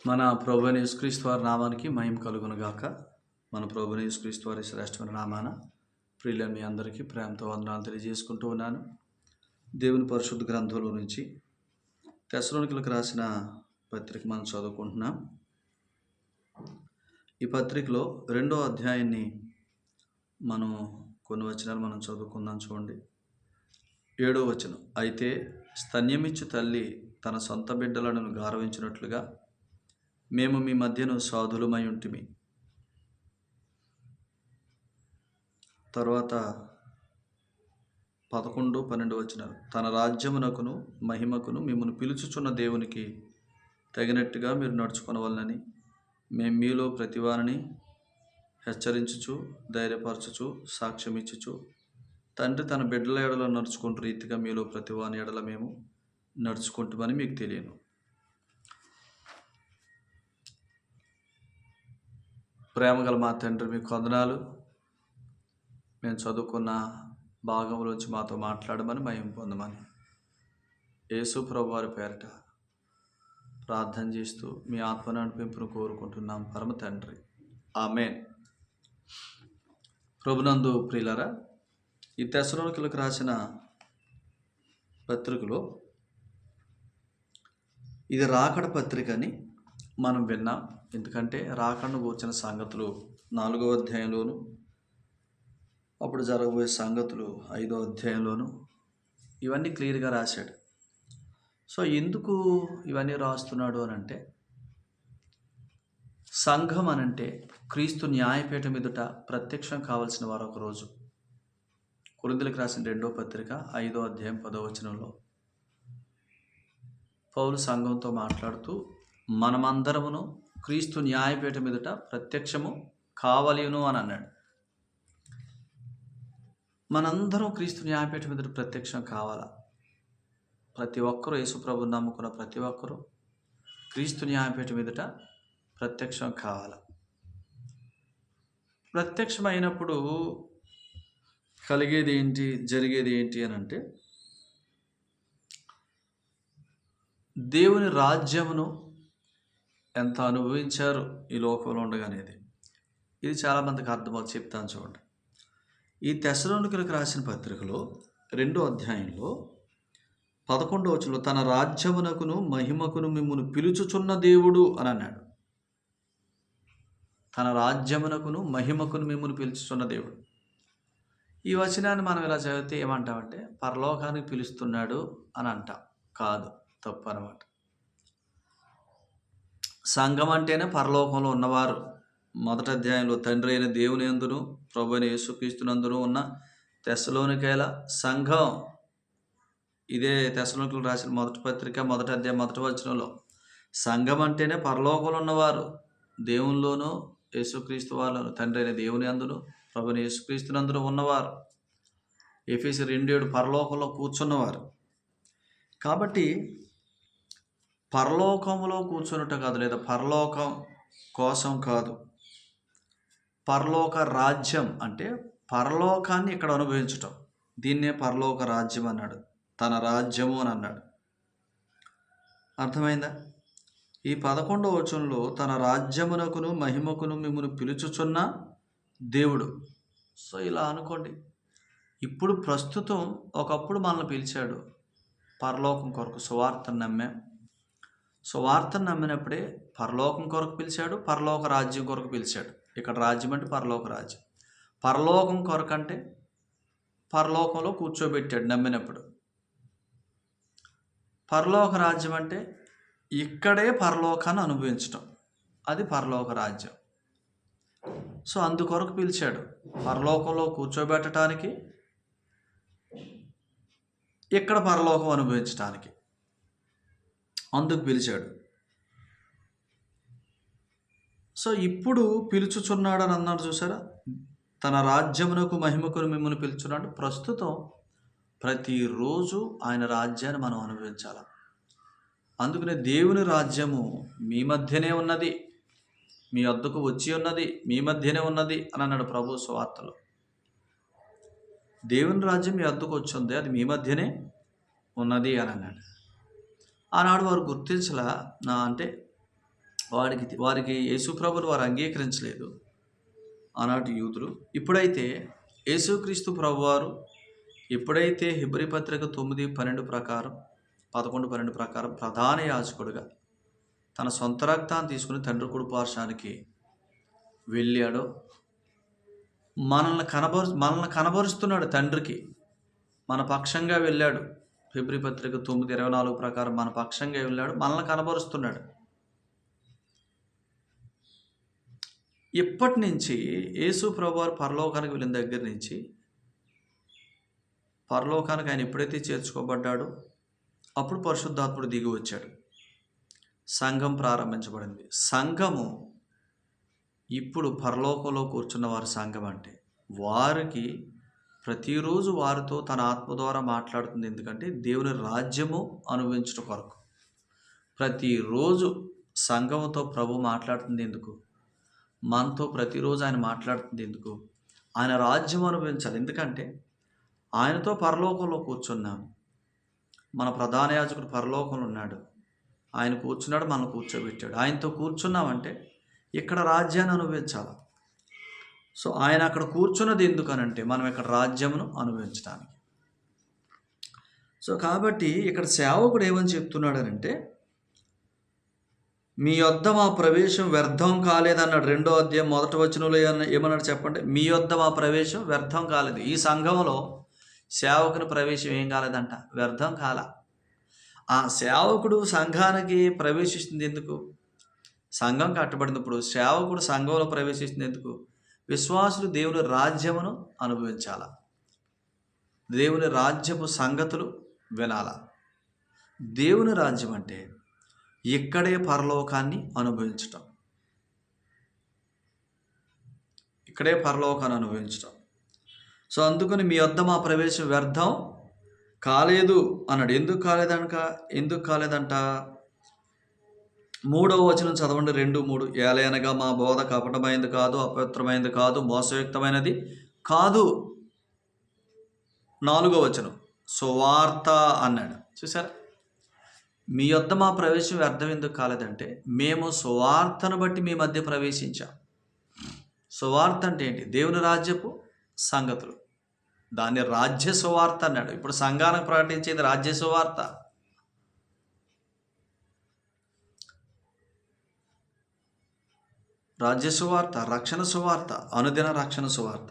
మన ప్రభువైన యేసుక్రీస్తు వారి నామానికి మహిమ కలుగును గాక. మన ప్రభువైన యేసుక్రీస్తు వారి శ్రేష్టమైన నామాన ప్రియులైన మీ అందరికీ ప్రేమతో వందనాలు తెలియజేసుకుంటూ ఉన్నాను. దేవుని పరిశుద్ధ గ్రంథంలో నుంచి తెస్సలోనికీయులకు రాసిన పత్రిక మనం చదువుకుంటున్నాం. ఈ పత్రికలో 2వ అధ్యాయాన్ని మనం కొన్ని వచనాలు మనం చదువుకుందాం. చూడండి, 7వ వచనం. అయితే స్తన్యమిచ్చు తల్లి తన సొంత బిడ్డలను గౌరవించినట్లుగా మేము మీ మధ్యను సాధులమై ఉంటిమి. తర్వాత 11, 12 వచనాలు. తన రాజ్యమునకును మహిమకును మిమ్మల్ని పిలుచుచున్న దేవునికి తగినట్టుగా మీరు నడుచుకొనవలనని మేము మీలో ప్రతివారిని హెచ్చరించుచు, ధైర్యపరచుచు, సాక్ష్యమిచ్చుచు, తండ్రి తన బిడ్డల ఎడల నడుచుకుంటూ రీతిగా మీలో ప్రతివాని ఎడల మేము నడుచుకుంటామని మీకు తెలియను. ప్రేమగల మా తండ్రి, మీకు వందనాలు. మేము చదువుకున్న భాగంలోంచి మాతో మాట్లాడమని మహిమ పొందమని యేసు ప్రభు వారి పేరట ప్రార్థన చేస్తూ మీ ఆత్మ నడిపింపును కోరుకుంటున్నాం పరమ తండ్రి, ఆమేన్. ప్రభునందు ప్రియులారా, ఈ తెస్సలోనికీయులకు రాసిన పత్రికలో ఇది రాకడ పత్రిక అని మనం విన్నాం. ఎందుకంటే రాకడను గూర్చిన సంగతులు 4వ అధ్యాయంలోను, అప్పుడు జరగబోయే సంగతులు 5వ అధ్యాయంలోను ఇవన్నీ క్లియర్గా రాశాడు. సో ఎందుకు ఇవన్నీ రాస్తున్నాడు అని అంటే, సంఘం అనంటే క్రీస్తు న్యాయపీఠం ఎదుట ప్రత్యక్షం కావాల్సిన వారు ఒకరోజు. కొరింథీయులకు రాసిన 2వ పత్రిక 5వ అధ్యాయం 10వ వచనంలో పౌలు సంఘంతో మాట్లాడుతూ మనమందరమును క్రీస్తు న్యాయపీఠం ఎదుట ప్రత్యక్షము కావలేను అని అన్నాడు. మనందరం క్రీస్తు న్యాయపీఠం ఎదుట ప్రత్యక్షం కావాలా? ప్రతి ఒక్కరూ, యేసుప్రభుని నమ్ముకున్న ప్రతి ఒక్కరూ క్రీస్తు న్యాయపీఠం ఎదుట ప్రత్యక్షం కావాలా? ప్రత్యక్షమైనప్పుడు కలిగేది ఏంటి, జరిగేది ఏంటి అని అంటే, దేవుని రాజ్యమును ఎంత అనుభవించారు ఈ లోకంలో ఉండగానేది. ఇది చాలామందికి అర్థమవుతుంది. చెప్తాను చూడండి. ఈ తెస్సలోనికీయులకు రాసిన పత్రికలో 2వ అధ్యాయంలో 11వ వచనంలో తన రాజ్యమునకును మహిమకును మిమ్మును పిలుచుచున్న దేవుడు అని అన్నాడు. తన రాజ్యమునకును మహిమకును మిమ్మును పిలుచుచున్న దేవుడు. ఈ వచనాన్ని మనం ఇలా చదివితే ఏమంటామంటే పరలోకానికి పిలుస్తున్నాడు అని అంటాం. కాదు, తప్పు అన్నమాట. సంఘం అంటేనే పరలోకంలో ఉన్నవారు. మొదటి అధ్యాయంలో తండ్రి అయిన దేవుని యందును ప్రభు అయిన యేసుక్రీస్తునందును ఉన్న తెస్సలోనికీయుల సంఘం. ఇదే తెస్సలోనికీయులకు రాసిన మొదటి పత్రిక 1వ అధ్యాయం 1వ వచనంలో సంఘం అంటేనే పరలోకంలో ఉన్నవారు, దేవునిలోనూ యేసుక్రీస్తు వారిలోను తండ్రి అయిన దేవుని యందును ప్రభు అయిన యేసుక్రీస్తునందును ఉన్నవారు. ఎఫెసీ 2:7 పరలోకంలో కూర్చున్నవారు. కాబట్టి పరలోకంలో కూర్చున్నట్టు కాదు, లేదా పరలోకం కోసం కాదు. పరలోక రాజ్యం అంటే పరలోకాన్ని ఇక్కడ అనుభవించటం. దీన్నే పరలోక రాజ్యం అన్నాడు. తన రాజ్యము అని అన్నాడు. అర్థమైందా? ఈ 11వ వచనంలో తన రాజ్యమునకును మహిమకును మిమ్మును పిలుచుచున్న దేవుడు. సో ఇలా అనుకోండి, ఇప్పుడు ప్రస్తుతం ఒకప్పుడు మనల్ని పిలిచాడు పరలోకం కొరకు. సువార్తను నమ్మాం. సువార్తను నమ్మినప్పుడే పరలోకం కొరకు పిలిచాడు, పరలోక రాజ్యం కొరకు పిలిచాడు. ఇక్కడ రాజ్యం అంటే పరలోక రాజ్యం. పరలోకం కొరకు అంటే పరలోకంలో కూర్చోబెట్టాడు నమ్మినప్పుడు. పరలోక రాజ్యం అంటే ఇక్కడే పరలోకాన్ని అనుభవించటం, అది పరలోక రాజ్యం. సో అందుకొరకు పిలిచాడు, పరలోకంలో కూర్చోబెట్టడానికి, ఇక్కడ పరలోకం అనుభవించడానికి. అందుకు పిలిచాడు. సో ఇప్పుడు పిలుచుచున్నాడు అని అన్నాడు. చూసారా? తన రాజ్యమునకు మహిమకును మిమ్మల్ని పిలుచున్నాడు. ప్రస్తుతం ప్రతిరోజు ఆయన రాజ్యాన్ని మనం అనుభవించాలి. అందుకనే దేవుని రాజ్యము మీ మధ్యనే ఉన్నది, మీ వద్దకు వచ్చి ఉన్నది, మీ మధ్యనే ఉన్నది అని అన్నాడు ప్రభు సువార్తలో. దేవుని రాజ్యం మీ వద్దకు వచ్చి ఉంది, అది మీ మధ్యనే ఉన్నది అని అన్నాడు. ఆనాడు వారు గుర్తించలా. అంటే వారికి యేసుప్రభుని వారు అంగీకరించలేదు ఆనాటి యూదులు. ఇప్పుడైతే యేసుక్రీస్తు ప్రభువారు ఎప్పుడైతే హెబ్రీ పత్రిక 9:12 ప్రకారం 11:12 ప్రకారం ప్రధాన యాజకుడుగా తన సొంత రక్తాన్ని తీసుకుని తండ్రి కుడి పార్శ్వానికి వెళ్ళాడో మనల్ని కనబరుస్తున్నాడు తండ్రికి. మన పక్షంగా వెళ్ళాడు. హెబ్రీ పత్రిక 9:24 ప్రకారం మన పక్షంగా వెళ్ళాడు, మనల్ని కనబరుస్తున్నాడు. ఇప్పటి నుంచి యేసు ప్రభువారు పరలోకానికి వెళ్ళిన దగ్గర నుంచి పరలోకానికి ఆయన ఎప్పుడైతే చేర్చుకోబడ్డాడో అప్పుడు పరిశుద్ధాత్ముడు దిగి వచ్చాడు. సంఘం ప్రారంభించబడింది. సంఘము ఇప్పుడు పరలోకంలో కూర్చున్న వారి సంఘం అంటే వారికి ప్రతిరోజు వారితో తన ఆత్మ ద్వారా మాట్లాడుతుంది. ఎందుకంటే దేవుని రాజ్యము అనుభవించడం కొరకు ప్రతిరోజు సంఘముతో ప్రభు మాట్లాడుతుంది. ఎందుకు? మనతో ప్రతిరోజు ఆయన మాట్లాడుతుంది. ఎందుకు? ఆయన రాజ్యం అనుభవించాలి. ఎందుకంటే ఆయనతో పరలోకంలో కూర్చున్నాం. మన ప్రధాన యాజకుడు పరలోకంలో ఉన్నాడు, ఆయన కూర్చున్నాడు, మనం కూర్చోబెట్టాడు. ఆయనతో కూర్చున్నామంటే ఇక్కడ రాజ్యాన్ని అనుభవించాలి. సో ఆయన అక్కడ కూర్చున్నది ఎందుకనంటే మనం ఇక్కడ రాజ్యమును అనుభవించడానికి. సో కాబట్టి ఇక్కడ సేవకుడు ఏమని చెప్తున్నాడనంటే, మీ యొద్ద మా ప్రవేశం వ్యర్థం కాలేదన్నాడు. 2వ అధ్యాయం 1వ వచనంలో ఏమన్నాడు చెప్పండి? మీ యొద్ద మా ప్రవేశం వ్యర్థం కాలేదు. ఈ సంఘంలో సేవకుని ప్రవేశం ఏం కాలేదంట? వ్యర్థం కాల. ఆ సేవకుడు సంఘానికి ప్రవేశిస్తుంది ఎందుకు? సంఘం కట్టబడినప్పుడు సేవకుడు సంఘంలో ప్రవేశిస్తుంది ఎందుకు? విశ్వాసులు దేవుని రాజ్యమును అనుభవించాల, దేవుని రాజ్యపు సంగతులు వినాల. దేవుని రాజ్యం అంటే ఇక్కడే పరలోకాన్ని అనుభవించటం, ఇక్కడే పరలోకాన్ని అనుభవించటం. సో అందుకని మీ వద్ద మా ప్రవేశం వ్యర్థం కాలేదు అన్నాడు. ఎందుకు కాలేదంట? 3వ వచనం చదవండి, 2:3. ఏలయనగా మా బోధ కపటమైనది కాదు, అపవిత్రమైనది కాదు, మోసయుక్తమైనది కాదు. 4వ వచనం సువార్త అన్నాడు. చూసారా? మీ యొద్ద మా ప్రవేశం వ్యర్థం ఎందుకు కాలేదంటే మేము సువార్తను బట్టి మీ మధ్య ప్రవేశించాం. సువార్త అంటే ఏంటి? దేవుని రాజ్యపు సంగతులు. దాన్ని రాజ్య సువార్త అన్నాడు. ఇప్పుడు సంఘానికి ప్రకటించేది రాజ్య సువార్త. రాజ్య సువార్త, రక్షణ సువార్త, అనుదిన రక్షణ సువార్త.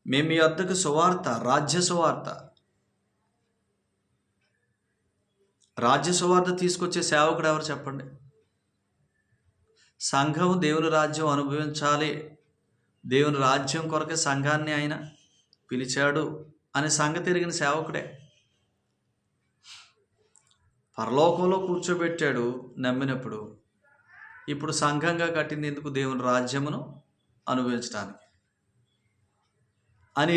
మేము మీ వద్దకు సువార్త, రాజ్య సువార్త. రాజ్య సువార్త తీసుకొచ్చే సేవకుడు ఎవరు చెప్పండి? సంఘం దేవుని రాజ్యం అనుభవించాలి, దేవుని రాజ్యం కొరకే సంఘాన్ని ఆయన పిలిచాడు అనే సంగతి ఎరిగిన సేవకుడే. పరలోకంలో కూర్చోబెట్టాడు నమ్మినప్పుడు. ఇప్పుడు సంఘంగా కట్టింది ఎందుకు? దేవుని రాజ్యమును అనుభవించడానికి. అని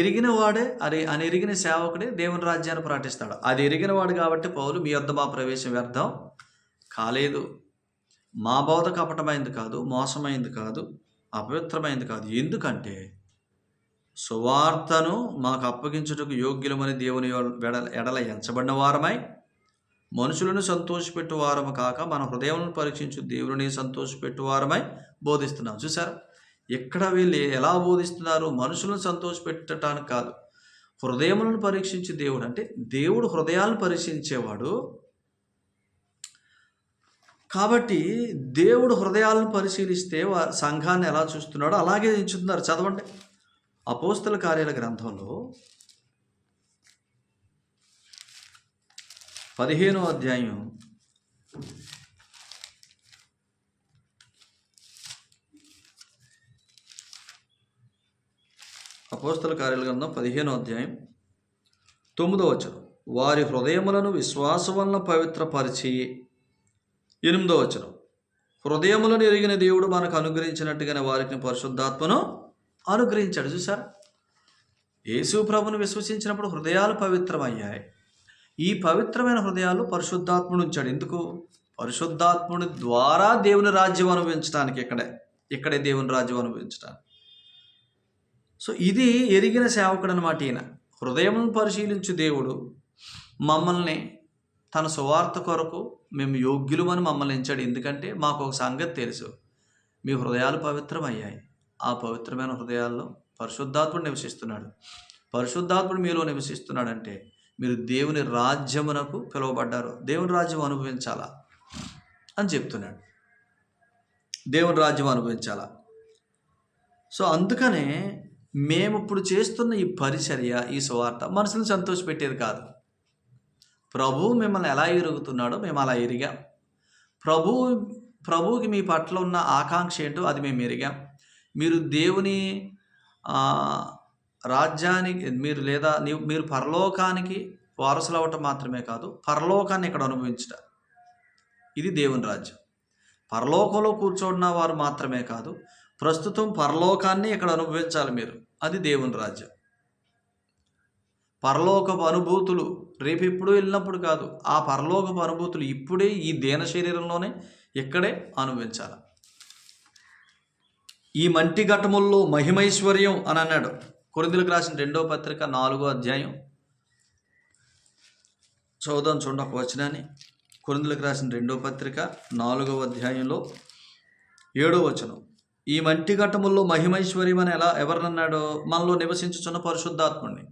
ఎరిగిన సేవకుడే దేవుని రాజ్యాన్ని ప్రకటిస్తాడు. అది ఎరిగిన వాడు కాబట్టి పౌలు మీ యొద్ద మా ప్రవేశం వ్యర్థం కాలేదు. మా బోధ కపటమైంది కాదు, మోసమైంది కాదు, అపవిత్రమైంది కాదు. ఎందుకంటే సువార్తను మాకు అప్పగించుటకు యోగ్యులమని దేవుని ఎడల ఎంచబడిన వారమై మనుషులను సంతోషపెట్టు వారము కాక మన హృదయములను పరీక్షించు దేవుని సంతోషపెట్టు వారమై బోధిస్తున్నాం. చూసారా? ఎక్కడ వీళ్ళు ఎలా బోధిస్తున్నారు? మనుషులను సంతోషపెట్టడానికి కాదు, హృదయములను పరీక్షించే దేవుడు. అంటే దేవుడు హృదయాలను పరీక్షించేవాడు కాబట్టి దేవుడు హృదయాలను పరిశీలిస్తే సంఘాన్ని ఎలా చూస్తున్నాడో అలాగే ఎంచుతున్నారు. చదవండి అపోస్తల కార్యాల గ్రంథంలో 15వ అధ్యాయం 15వ అధ్యాయం 9వ వచనం. వారి హృదయములను విశ్వాసం వలన పవిత్రపరిచి. 8వ వచనం. హృదయములను ఎరిగిన దేవుడు మనకు అనుగ్రహించినట్టుగానే వారికి పరిశుద్ధాత్మను అనుగ్రహించాడు. చూసారు? యేసు ప్రభును విశ్వసించినప్పుడు హృదయాలు పవిత్రమయ్యాయి. ఈ పవిత్రమైన హృదయాలు పరిశుద్ధాత్ముడు ఉంచాడు. ఎందుకు? పరిశుద్ధాత్ముడి ద్వారా దేవుని రాజ్యం అనుభవించడానికి. ఇక్కడే దేవుని రాజ్యం అనుభవించడానికి. సో ఇది ఎరిగిన సేవకుడు అనమాట. ఈయన హృదయం పరిశీలించు దేవుడు మమ్మల్ని తన సువార్త కొరకు మేము యోగ్యులమని మమ్మల్ని ఎంచాడు. ఎందుకంటే మాకు ఒక సంగతి తెలుసు, మీ హృదయాలు పవిత్రమయ్యాయి. ఆ పవిత్రమైన హృదయాల్లో పరిశుద్ధాత్ముడు నివసిస్తున్నాడు. పరిశుద్ధాత్ముడు మీలో నివసిస్తున్నాడంటే మీరు దేవుని రాజ్యమునకు పిలువబడ్డారు. దేవుని రాజ్యం అనుభవించాలా అని చెప్తున్నాడు. దేవుని రాజ్యం అనుభవించాలా. సో అందుకనే మేము ఇప్పుడు చేస్తున్న ఈ పరిచర్య, ఈ సువార్త మనుషులను సంతోషపెట్టేది కాదు. ప్రభువు మిమ్మల్ని ఎలా ఎరుగుతున్నాడో మేము అలా ఎరిగాం. ప్రభువుకి మీ పట్ల ఉన్న ఆకాంక్ష ఏంటో అది మేము ఎరిగాం. మీరు దేవుని రాజ్యానికి మీరు పరలోకానికి వారసులు అవ్వటం మాత్రమే కాదు, పరలోకాన్ని ఇక్కడ అనుభవించట. ఇది దేవుని రాజ్యం. పరలోకంలో కూర్చోడిన వారు మాత్రమే కాదు, ప్రస్తుతం పరలోకాన్ని ఇక్కడ అనుభవించాలి మీరు. అది దేవుని రాజ్యం. పరలోకపు అనుభూతులు రేపు ఎప్పుడు వెళ్ళినప్పుడు కాదు, ఆ పరలోకపు అనుభూతులు ఇప్పుడే ఈ దేన శరీరంలోనే ఇక్కడే అనుభవించాలి. ఈ మంటి ఘటముల్లో మహిమైశ్వర్యం అని అన్నాడు. కొరింథీయులకు రాసిన 2వ పత్రిక 4వ అధ్యాయం చదువుదాం చూడండి ఒక వచనాన్ని. కొరింథీయులకు రాసిన 2వ పత్రిక 4వ అధ్యాయంలో 7వ వచనం. ఈ మంటి ఘటముల్లో మహిమైశ్వర్యం అని ఎవరినన్నాడో, మనలో నివసించుచున్న పరిశుద్ధాత్ముడిని.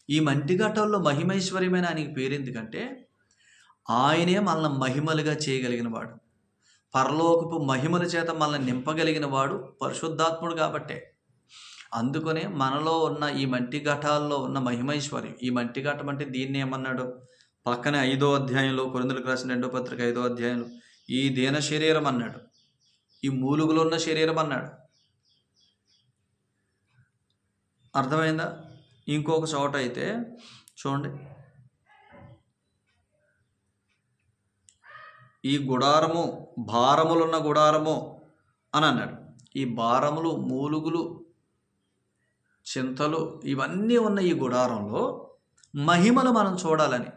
ఈ మంటి ఘటంలో మహిమైశ్వర్యమైన ఆయనకి పేరు ఎందుకంటే ఆయనే మనల్ని మహిమలుగా చేయగలిగిన వాడు. పరలోకపు మహిమల చేత మనల్ని నింపగలిగిన వాడు పరిశుద్ధాత్ముడు కాబట్టే. అందుకనే మనలో ఉన్న ఈ మంటి ఘటాల్లో ఉన్న మహిమైశ్వర్యం. ఈ మంటి ఘటం అంటే దీన్ని ఏమన్నాడు, పక్కనే 5వ అధ్యాయంలో, కొరింథీయులకు రాసిన 2వ పత్రిక 5వ అధ్యాయంలో ఈ దేన శరీరం అన్నాడు, ఈ మూలుగులో ఉన్న శరీరం అన్నాడు. అర్థమైందా? ఇంకొక చోట అయితే చూడండి, ఈ గుడారము భారములున్న గుడారము అని అన్నాడు. ఈ భారములు, మూలుగులు, చింతలు ఇవన్నీ ఉన్న ఈ గుడారంలో మహిమలు మనం చూడాలని,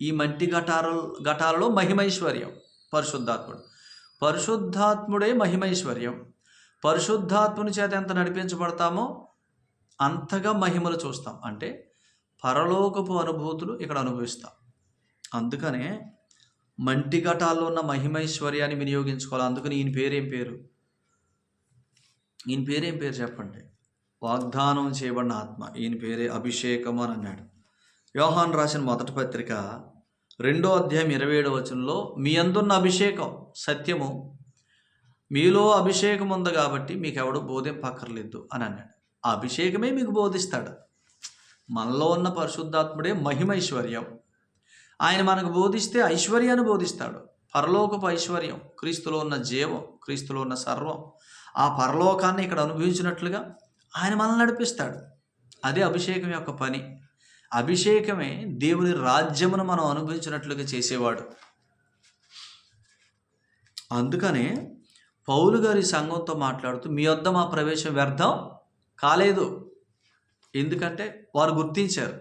ఈ మంటి ఘటాలలో మహిమైశ్వర్యం పరిశుద్ధాత్ముడు. పరిశుద్ధాత్ముడే మహిమైశ్వర్యం. పరిశుద్ధాత్ముని చేత ఎంత నడిపించబడతామో అంతగా మహిమలు చూస్తాం. అంటే పరలోకపు అనుభూతులు ఇక్కడ అనుభవిస్తాం. అందుకనే మంటి ఘటాల్లో ఉన్న మహిమైశ్వర్యాన్ని వినియోగించుకోవాలి. అందుకని ఈయన పేరేం పేరు? ఈయన పేరేం పేరు చెప్పండి? వాగ్దానం చేయబడిన ఆత్మ. ఈయన పేరే అభిషేకము అని అన్నాడు. యోహాను రాసిన మొదటి పత్రిక 2వ అధ్యాయం 27వ వచనంలో మీ అందున్న అభిషేకం సత్యము, మీలో అభిషేకం ఉంది కాబట్టి మీకు ఎవడు బోధింపక్కర్లేదు అని అన్నాడు. ఆ అభిషేకమే మీకు బోధిస్తాడు. మనలో ఉన్న పరిశుద్ధాత్ముడే మహిమైశ్వర్యం. ఆయన మనకు బోధిస్తే ఐశ్వర్యాన్ని బోధిస్తాడు. పరలోకపు ఐశ్వర్యం, క్రీస్తులో ఉన్న జీవం, క్రీస్తులో ఉన్న సర్వం, ఆ పరలోకాన్ని ఇక్కడ అనుభవించినట్లుగా ఆయన మనల్ని నడిపిస్తాడు. అదే అభిషేకం యొక్క పని. అభిషేకమే దేవుని రాజ్యమును మనం అనుభవించినట్లుగా చేసేవాడు. అందుకనే పౌలు గారి సంఘంతో మాట్లాడుతూ మీ వద్ద మా ప్రవేశం వ్యర్థం కాలేదు. ఎందుకంటే వారు గుర్తించారు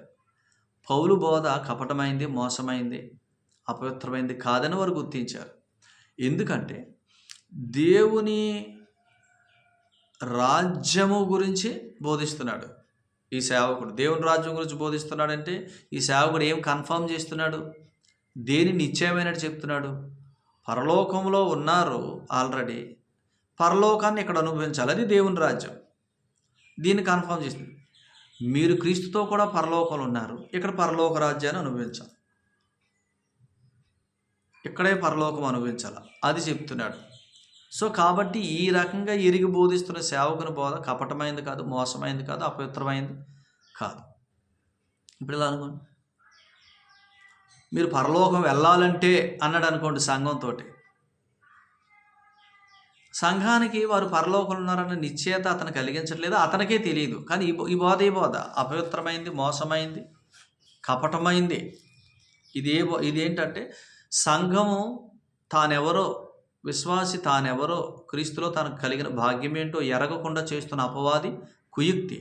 పౌలు బోధ కపటమైంది, మోసమైంది, అపవిత్రమైంది కాదని వారు గుర్తించారు. ఎందుకంటే దేవుని రాజ్యము గురించి బోధిస్తున్నాడు ఈ సేవకుడు. దేవుని రాజ్యం గురించి బోధిస్తున్నాడంటే ఈ సేవకుడు ఏం కన్ఫర్మ్ చేస్తున్నాడు? దేని నిశ్చయమైనట్టు చెప్తున్నాడు? పరలోకంలో ఉన్నారు ఆల్రెడీ, పరలోకాన్ని ఇక్కడ అనుభవించాలి. అది దేవుని రాజ్యం. దీన్ని కన్ఫర్మ్ చేస్తుంది. మీరు క్రీస్తుతో కూడా పరలోకంలో ఉన్నారు, ఇక్కడ పరలోక రాజ్యాన్ని అనుభవించాలి, ఇక్కడే పరలోకం అనుభవించాలి, అది చెప్తున్నాడు. సో కాబట్టి ఈ రకంగా ఎరిగి బోధిస్తున్న సేవకుని బోధ కపటమైంది కాదు, మోసమైంది కాదు, అపవిత్రమైంది కాదు. ఇప్పుడు ఇలా అనుకోండి, మీరు పరలోకం వెళ్ళాలంటే అన్నాడు అనుకోండి సంఘంతో. సంఘానికి వారు పరలోకంలో ఉన్నారన్న నిశ్చయత అతను కలిగించట్లేదు, అతనికే తెలియదు. కానీ ఈ బోధ అపవిత్రమైంది, మోసమైంది, కపటమైంది. ఇదేంటంటే సంఘము తానెవరో, విశ్వాసి తానెవరో, క్రీస్తులో తనకు కలిగిన భాగ్యం ఏంటో ఎరగకుండా చేస్తున్న అపవాది కుయుక్తి.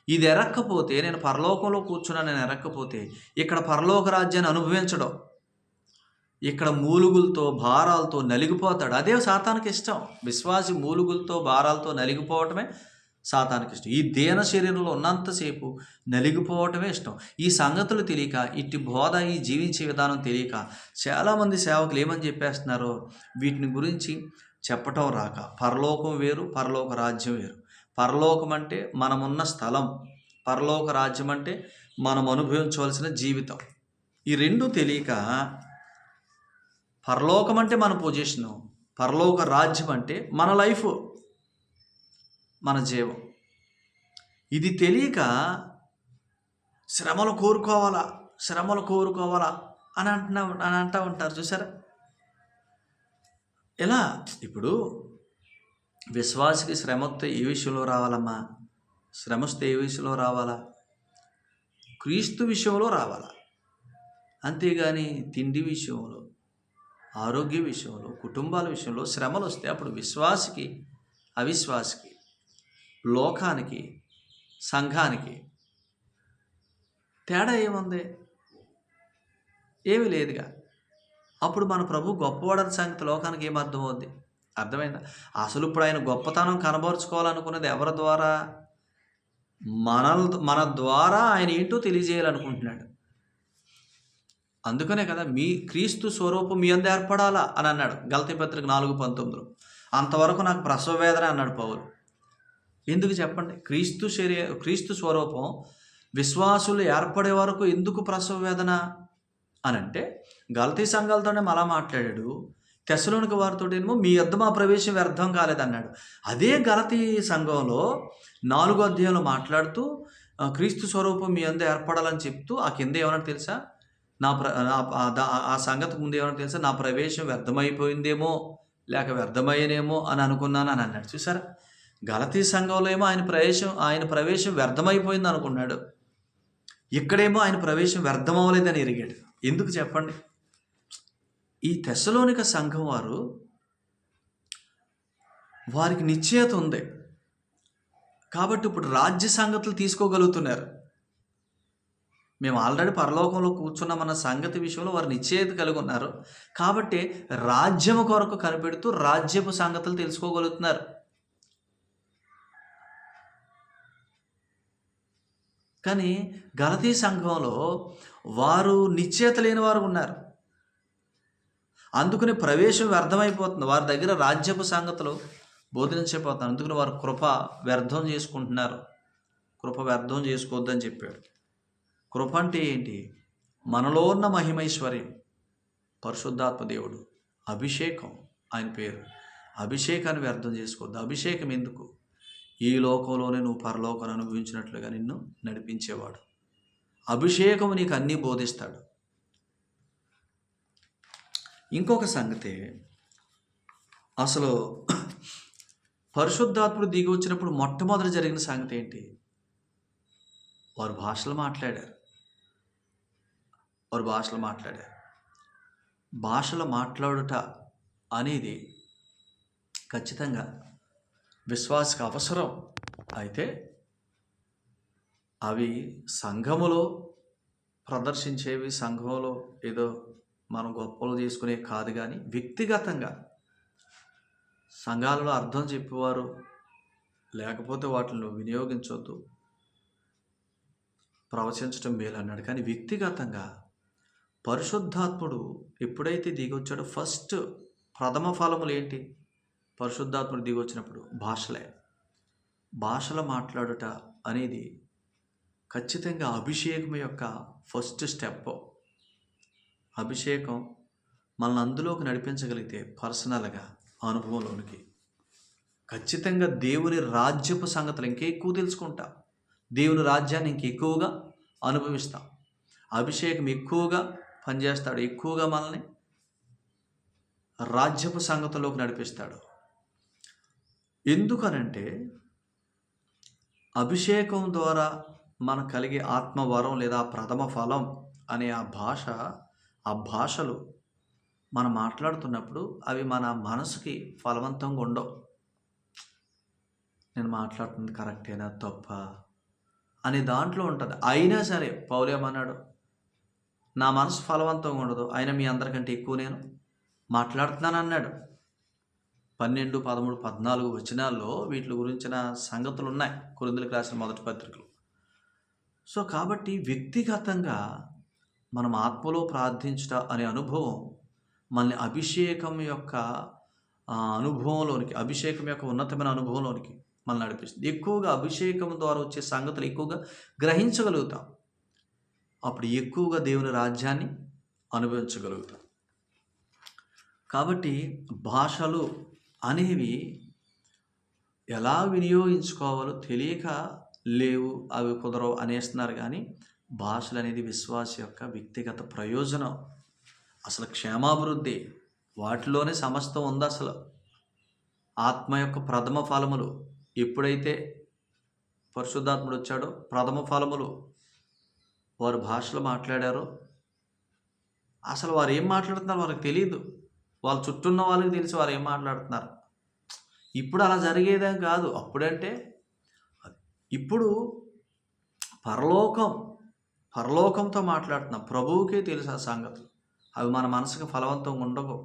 ఇది ఎరక్కపోతే, నేను పరలోకంలో కూర్చున్నా, నేను ఎరక్కపోతే ఇక్కడ పరలోక రాజ్యాన్ని అనుభవించడం, ఇక్కడ మూలుగులతో భారాలతో నలిగిపోతాడు. అదే సాతానికి ఇష్టం. విశ్వాసి మూలుగులతో భారాలతో నలిగిపోవటమే సాతానికి ఇష్టం. ఈ దేన శరీరంలో ఉన్నంతసేపు నలిగిపోవటమే ఇష్టం. ఈ సంగతులు తెలియక, ఇట్టి బోధ, ఈ జీవించే విధానం తెలియక చాలామంది సేవకులు ఏమని చెప్పేస్తున్నారో వీటిని గురించి చెప్పటం రాక. పరలోకం వేరు, పరలోక రాజ్యం వేరు. పరలోకం అంటే మనమున్న స్థలం, పరలోక రాజ్యం అంటే మనం అనుభవించవలసిన జీవితం. ఈ రెండు తెలియక పరలోకం అంటే మన పొజిషను, పరలోక రాజ్యం అంటే మన లైఫ్, మన జీవం. ఇది తెలియక శ్రమలు కోరుకోవాలా అని అంటూ ఉంటారు. చూసారా? ఎలా? ఇప్పుడు విశ్వాసికి శ్రమతో ఏ విషయంలో రావాలమ్మా? శ్రమస్తే ఏ విషయంలో రావాలా? క్రీస్తు విషయంలో రావాలా. అంతేగాని తిండి విషయంలో, ఆరోగ్య విషయంలో, కుటుంబాల విషయంలో శ్రమలు వస్తే అప్పుడు విశ్వాసికి, అవిశ్వాసికి, లోకానికి, సంఘానికి తేడా ఏముంది? ఏమీ లేదుగా. అప్పుడు మన ప్రభు గొప్పవాడని సంగతి లోకానికి ఏమర్థమవుద్ది? అర్థమైందా? అసలు ఇప్పుడు ఆయన గొప్పతనం కనబరుచుకోవాలనుకున్నది ఎవరి ద్వారా? మన ద్వారా ఆయన ఏంటో తెలియజేయాలనుకుంటున్నాడు. అందుకనే కదా మీ క్రీస్తు స్వరూపం మీ అందు ఏర్పడాలా అని అన్నాడు గలతీ పత్రిక 4:19. అంతవరకు నాకు ప్రసవ వేదన అన్నాడు పౌలు. ఎందుకు చెప్పండి? క్రీస్తు స్వరూపం విశ్వాసులు ఏర్పడే వరకు ఎందుకు ప్రసవ వేదన అని అంటే, గలతీ సంఘాలతోనే అలా మాట్లాడాడు. తెస్సలోనిక వారితో ఏమో మీ యొద్ద మా ప్రవేశం వ్యర్థం కాలేదన్నాడు. అదే గలతీ సంఘంలో 4వ అధ్యాయంలో మాట్లాడుతూ క్రీస్తు స్వరూపం మీ యందు ఏర్పడాలని చెప్తూ ఆ కింద ఏమన్నా తెలుసా? ఆ సంగతి ముందు ఏమన్నా తెలుసా? నా ప్రవేశం వ్యర్థమైపోయిందేమో, లేక వ్యర్థమయ్యేనేమో అని అనుకున్నాను అని అన్నాడు. చూసారా? గలతీ సంఘంలో ఏమో ఆయన ప్రవేశం వ్యర్థమైపోయింది అనుకున్నాడు. ఇక్కడేమో ఆయన ప్రవేశం వ్యర్థమవ్వలేదని ఎరిగాడు. ఎందుకు చెప్పండి? ఈ తెస్సలోనిక సంఘం వారికి నిశ్చయత ఉంది కాబట్టి ఇప్పుడు రాజ్య సంగతులు తీసుకోగలుగుతున్నారు. మేము ఆల్రెడీ పరలోకంలో కూర్చున్నామన్న సంగతి విషయంలో వారు నిశ్చయత కలిగి ఉన్నారు కాబట్టి రాజ్యము కొరకు కనిపెడుతూ రాజ్యపు సంగతులు తెలుసుకోగలుగుతున్నారు. కానీ గలతీ సంఘంలో వారు నిశ్చయత లేని వారు ఉన్నారు. అందుకని ప్రవేశం వ్యర్థమైపోతుంది. వారి దగ్గర రాజ్యపు సంగతులు బోధించకపోతున్నారు. అందుకని వారు కృప వ్యర్థం చేసుకుంటున్నారు. కృప వ్యర్థం చేసుకోవద్దని చెప్పాడు. కృప అంటే ఏంటి? మనలో ఉన్న మహిమైశ్వర్యం, పరిశుద్ధాత్మ దేవుడు, అభిషేకం, ఆయన పేరు. అభిషేకాన్ని వ్యర్థం చేసుకోవద్దు. అభిషేకం ఎందుకు? ఈ లోకంలోనే నువ్వు పరలోకాన్ని అనుభవించినట్లుగా నిన్ను నడిపించేవాడు. అభిషేకం నీకు అన్నీ బోధిస్తాడు. ఇంకొక సంగతి, అసలు పరిశుద్ధాత్ముడు దిగి వచ్చినప్పుడు మొట్టమొదటి జరిగిన సంగతి ఏంటి? వారు భాషలు మాట్లాడారు. భాషలు మాట్లాడుట అనేది ఖచ్చితంగా విశ్వాసకు అవసరం. అయితే అవి సంఘములో ప్రదర్శించేవి, సంఘంలో ఏదో మనం గొప్పలు చేసుకునే కాదు. కానీ వ్యక్తిగతంగా సంఘాలలో అర్థం చెప్పేవారు లేకపోతే వాటిని వినియోగించవద్దు, ప్రవచించడం మేలు అన్నాడు. కానీ వ్యక్తిగతంగా పరిశుద్ధాత్ముడు ఎప్పుడైతే దిగొచ్చాడో ఫస్ట్ ప్రథమ ఫలములు ఏంటి? పరిశుద్ధాత్ముడు దిగొచ్చినప్పుడు భాషలు మాట్లాడుట అనేది ఖచ్చితంగా అభిషేకం యొక్క ఫస్ట్ స్టెప్. అభిషేకం మనల్ని అందులోకి నడిపించగలిగితే పర్సనల్గా అనుభవంలోనికి ఖచ్చితంగా దేవుని రాజ్యపు సంగతులు ఇంకెక్కువ తెలుసుకుంటాం. దేవుని రాజ్యాన్ని ఇంకెక్కువగా అనుభవిస్తాం. అభిషేకం ఎక్కువగా పనిచేస్తాడు, ఎక్కువగా మనల్ని రాజ్యపు సంగతుల్లోకి నడిపిస్తాడు. ఎందుకనంటే అభిషేకం ద్వారా మనకు కలిగే ఆత్మవరం లేదా ప్రథమ ఫలం అనే ఆ భాషలు మనం మాట్లాడుతున్నప్పుడు అవి మన మనసుకి ఫలవంతంగా ఉండవు. నేను మాట్లాడుతుంది కరెక్టేనా తప్ప అనే దాంట్లో ఉంటుంది. అయినా సరే పౌలు ఏమన్నాడు? నా మనసు ఫలవంతంగా ఉండదు, అయినా మీ అందరికంటే ఎక్కువ నేను మాట్లాడుతున్నాను అన్నాడు. 12, 13, 14 వచనాల్లో వీటి గురించిన సంగతులు ఉన్నాయి కొరింథీయులకు రాసిన మొదటి పత్రికలో. సో కాబట్టి వ్యక్తిగతంగా మనం ఆత్మలో ప్రార్థించుట అనే అనుభవం మనల్ని అభిషేకం యొక్క అనుభవంలోనికి, అభిషేకం యొక్క ఉన్నతమైన అనుభవంలోనికి మనల్ని నడిపిస్తుంది. ఎక్కువగా అభిషేకం ద్వారా వచ్చే సంగతులు ఎక్కువగా గ్రహించగలుగుతాం. అప్పుడు ఎక్కువగా దేవుని రాజ్యాన్ని అనుభవించగలుగుతాం. కాబట్టి భాషలు అనేవి ఎలా వినియోగించుకోవాలో తెలియక లేవు, అవి కుదరవు అనేస్తున్నారు. కానీ భాషలు అనేది విశ్వాస యొక్క వ్యక్తిగత ప్రయోజనం, అసలు క్షేమాభివృద్ధి, వాటిలోనే సమస్తం ఉంది. అసలు ఆత్మ యొక్క ప్రథమ ఫలములు ఎప్పుడైతే పరిశుద్ధాత్ముడు వచ్చాడో, ప్రథమ ఫలములు వారు భాషలు మాట్లాడారో, అసలు వారు ఏం మాట్లాడుతున్నారు వారికి తెలియదు. వాళ్ళ చుట్టూ ఉన్న వాళ్ళకి తెలిసి వారు ఏం మాట్లాడుతున్నారు. ఇప్పుడు అలా జరిగేదే కాదు. అప్పుడంటే ఇప్పుడు పరలోకంతో మాట్లాడుతున్నాం. ప్రభువుకే తెలుసు ఆ సంగతులు. అవి మన మనసుకు ఫలవంతంగా ఉండవు,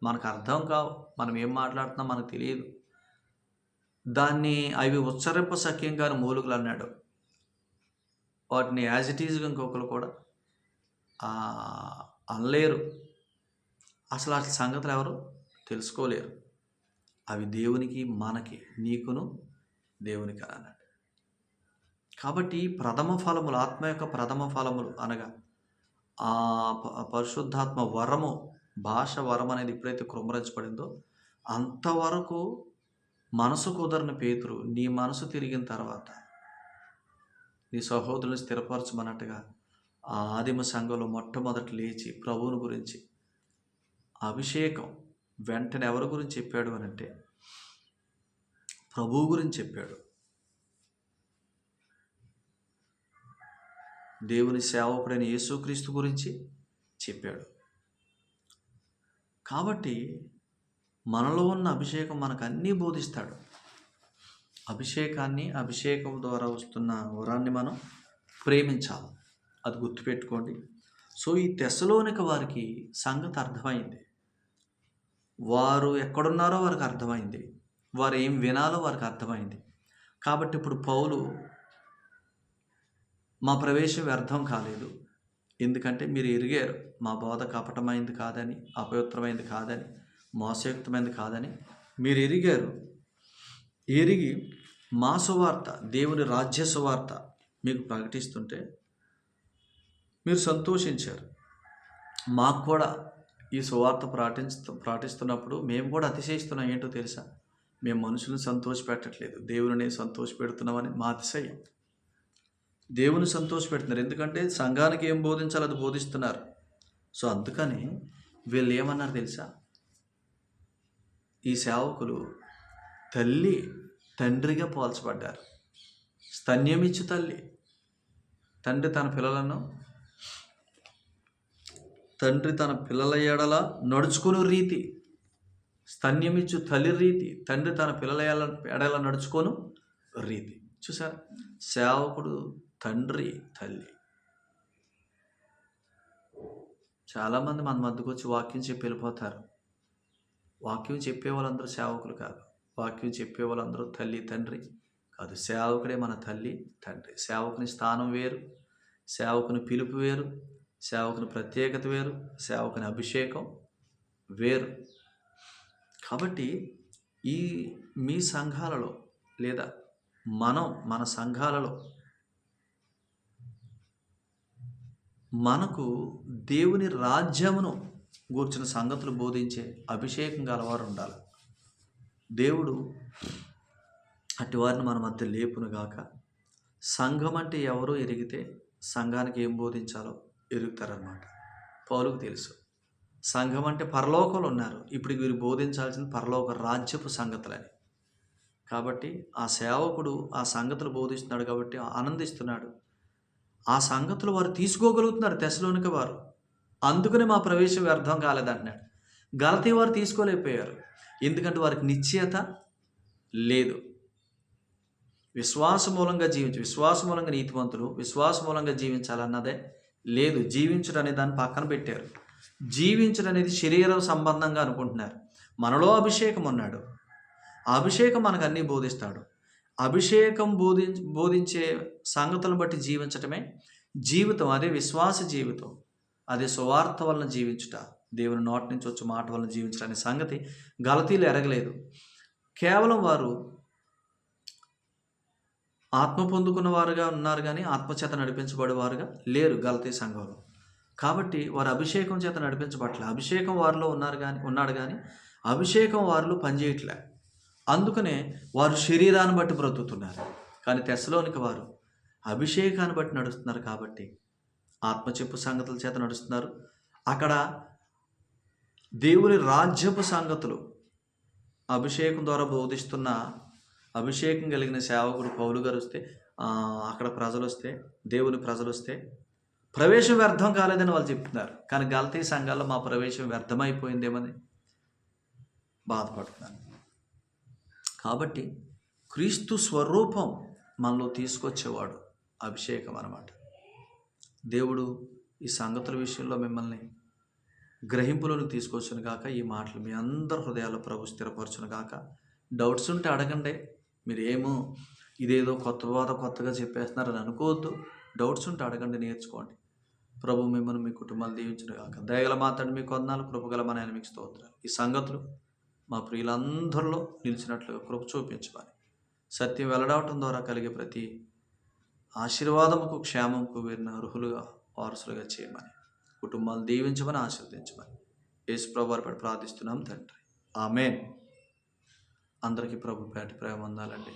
మనకు అర్థం కావు. మనం ఏం మాట్లాడుతున్నాం మనకు తెలియదు. దాన్ని అవి ఉచ్చరింప సఖ్యంగాని మూలుగులు అన్నాడు. వాటిని యాజ్ ఇట్ ఈజ్గా ఇంకొకరు కూడా అనలేరు. అసలు ఆ సంగతులు ఎవరు తెలుసుకోలేరు. అవి దేవునికి, మనకి, నీకును దేవునికి అన్నాడు. కాబట్టి ప్రథమ ఫలములు, ఆత్మ యొక్క ప్రథమ ఫలములు అనగా ఆ పరిశుద్ధాత్మ వరము, భాష వరం అనేది ఎప్పుడైతే కృమ్మరించబడిందో అంతవరకు మనసు కుదరని పేతురు నీ మనసు తిరిగిన తర్వాత నీ సహోదరుని స్థిరపరచమన్నట్టుగా ఆ ఆదిమ సంఘంలో మొట్టమొదటి లేచి ప్రభువుని గురించి అభిషేకం వెంటనే ఎవరి గురించి చెప్పాడు అని అంటే ప్రభువు గురించి చెప్పాడు. దేవుని సేవకుడైన యేసుక్రీస్తు గురించి చెప్పాడు. కాబట్టి మనలో ఉన్న అభిషేకం మనకు అన్నీ బోధిస్తాడు. అభిషేకం ద్వారా వస్తున్న వరాన్ని మనం ప్రేమించాలి, అది గుర్తుపెట్టుకోండి. సో ఈ తెస్సలోనిక వారికి సంగతి అర్థమైంది. వారు ఎక్కడున్నారో వారికి అర్థమైంది, వారు ఏం వినాలో వారికి అర్థమైంది. కాబట్టి ఇప్పుడు పౌలు మా ప్రవేశం వ్యర్థం కాలేదు, ఎందుకంటే మీరు ఎరిగారు మా బోధ కపటమైంది కాదని, అపవిత్రమైంది కాదని, మోసయుక్తమైంది కాదని మీరు ఎరిగి మా సువార్త, దేవుని రాజ్య సువార్త మీకు ప్రకటిస్తుంటే మీరు సంతోషించారు. మాకు కూడా ఈ సువార్త ప్రాటిస్తున్నప్పుడు మేము కూడా అతిశయిస్తున్నాం. ఏంటో తెలుసా? మేము మనుషులను సంతోషపెట్టట్లేదు, దేవుని సంతోషపెడుతున్నామని మా అతిశయం. దేవుని సంతోషపెడుతున్నారు, ఎందుకంటే సంఘానికి ఏం బోధించాలో అది బోధిస్తున్నారు. సో అందుకని వీళ్ళు ఏమన్నారు తెలుసా? ఈ సేవకులు తల్లి తండ్రిగా పోల్చబడ్డారు. స్తన్యమిచ్చు తల్లి, తండ్రి తన పిల్లల ఎడల నడుచుకుని రీతి, స్తన్యమిచ్చు తల్లి రీతి, తండ్రి తన పిల్లల ఎడల నడుచుకోను రీతి. చూసారా? సేవకుడు తండ్రి, తల్లి. చాలామంది మన మధ్యకు వచ్చి వాక్యం చెప్పి వెళ్ళిపోతారు. వాక్యం చెప్పే వాళ్ళందరూ సేవకులు కాదు, వాక్యం చెప్పే వాళ్ళందరూ తల్లి, తండ్రి కాదు. సేవకుడే మన తల్లి, తండ్రి. సేవకుని స్థానం వేరు, సేవకుని పిలుపు వేరు, సేవకుని ప్రత్యేకత వేరు, సేవకుని అభిషేకం వేరు. కాబట్టి మీ సంఘాలలో లేదా మన సంఘాలలో మనకు దేవుని రాజ్యమును గూర్చిన సంగతులు బోధించే అభిషేకం గలవారు ఉండాలి. దేవుడు అట్టి వారిని మన మధ్య లేపునుగాక. సంఘం అంటే ఎవరో ఎరిగితే సంఘానికి ఏం బోధించాలో ఎరుగుతారన్నమాట. పౌలుకు తెలుసు సంఘం అంటే పరలోకంలో ఉన్నారు, ఇప్పుడు వీరు బోధించాల్సిన పరలోక రాజ్యపు సంగతులని. కాబట్టి ఆ సేవకుడు ఆ సంగతులు బోధిస్తున్నాడు కాబట్టి ఆనందిస్తున్నాడు. ఆ సంగతులు వారు తీసుకోగలుగుతున్నారు తెస్సలోనిక వారు. అందుకనే మా ప్రవేశం వ్యర్థం కాలేదంటున్నాడు. గలతీ వారు తీసుకోలేకపోయారు, ఎందుకంటే వారికి నిశ్చయత లేదు. విశ్వాస మూలంగా నీతివంతులు విశ్వాస మూలంగా జీవించాలన్నదే లేదు. జీవించడం అనే దాన్ని పక్కన పెట్టారు. జీవించడం అనేది శరీర సంబంధంగా అనుకుంటున్నారు. మనలో అభిషేకం ఉన్నాడు. ఆ అభిషేకం మనకు అన్నీ బోధిస్తాడు. అభిషేకం బోధించే సంగతులను బట్టి జీవించటమే జీవితం. అదే విశ్వాస జీవితం. అదే సువార్త వలన జీవించుట, దేవుని నోటి నుంచి వచ్చే మాట వలన జీవించడం అనే సంగతి గలతీలు ఎరగలేదు. కేవలం వారు ఆత్మ పొందుకున్న వారుగా ఉన్నారు కానీ ఆత్మచేత నడిపించబడేవారుగా లేరు గలతీ సంఘంలో. కాబట్టి వారు అభిషేకం చేత నడిపించబట్ల. అభిషేకం వారిలో ఉన్నాడు కానీ అభిషేకం వారిలో పనిచేయట్లే. అందుకనే వారు శరీరాన్ని బట్టి బ్రతుకుతున్నారు. కానీ తెస్సలోనిక వారు అభిషేకాన్ని బట్టి నడుస్తున్నారు కాబట్టి ఆత్మచెప్పు సంగతుల చేత నడుస్తున్నారు. అక్కడ దేవుని రాజ్యపు సంగతులు అభిషేకం ద్వారా బోధిస్తున్న అభిషేకం కలిగిన సేవకుడు పౌలు గారు వస్తే, అక్కడ ప్రజలు వస్తే, దేవుని ప్రజలు వస్తే ప్రవేశం వ్యర్థం కాలేదని వాళ్ళు చెప్తున్నారు. కానీ గలతీ సంఘాల్లో మా ప్రవేశం వ్యర్థమైపోయిందేమని బాధపడుతున్నాను. కాబట్టి క్రీస్తు స్వరూపం మనలో తీసుకొచ్చేవాడు అభిషేకం అన్నమాట. దేవుడు ఈ సంగతుల విషయంలో మిమ్మల్ని గ్రహింపులను తీసుకొచ్చును గాక. ఈ మాటలు మీ అందరి హృదయాల్లో ప్రభు స్థిరపరచును గాక. డౌట్స్ ఉంటే అడగండి. మీరు ఇదేదో కొత్తగా చెప్పేస్తున్నారని అనుకోవద్దు. డౌట్స్ ఉంటే అడగండి, నేర్చుకోండి. ప్రభు మిమ్మల్ని మీ కుటుంబాలు దీవించును గాక. దయగల మాట్లాడి మీకు వందనాలు, కృపగల మన ఆయన మీకు స్తోత్రాలు. ఈ సంగతులు మా ప్రియులందరిలో నిలిచినట్లుగా కృప చూపించమని, సత్యం వెల్లడవటం ద్వారా కలిగే ప్రతి ఆశీర్వాదముకు, క్షేమంకు వీరిని అర్హులుగా, వారసులుగా చేయమని, కుటుంబాలు దీవించమని, ఆశీర్వదించమని యేసు ప్రభు వారి ప్రార్థిస్తున్నాం తండ్రి. ఆమేన్. అందరికీ ప్రభు పేట ప్రేమ వందనాలండి.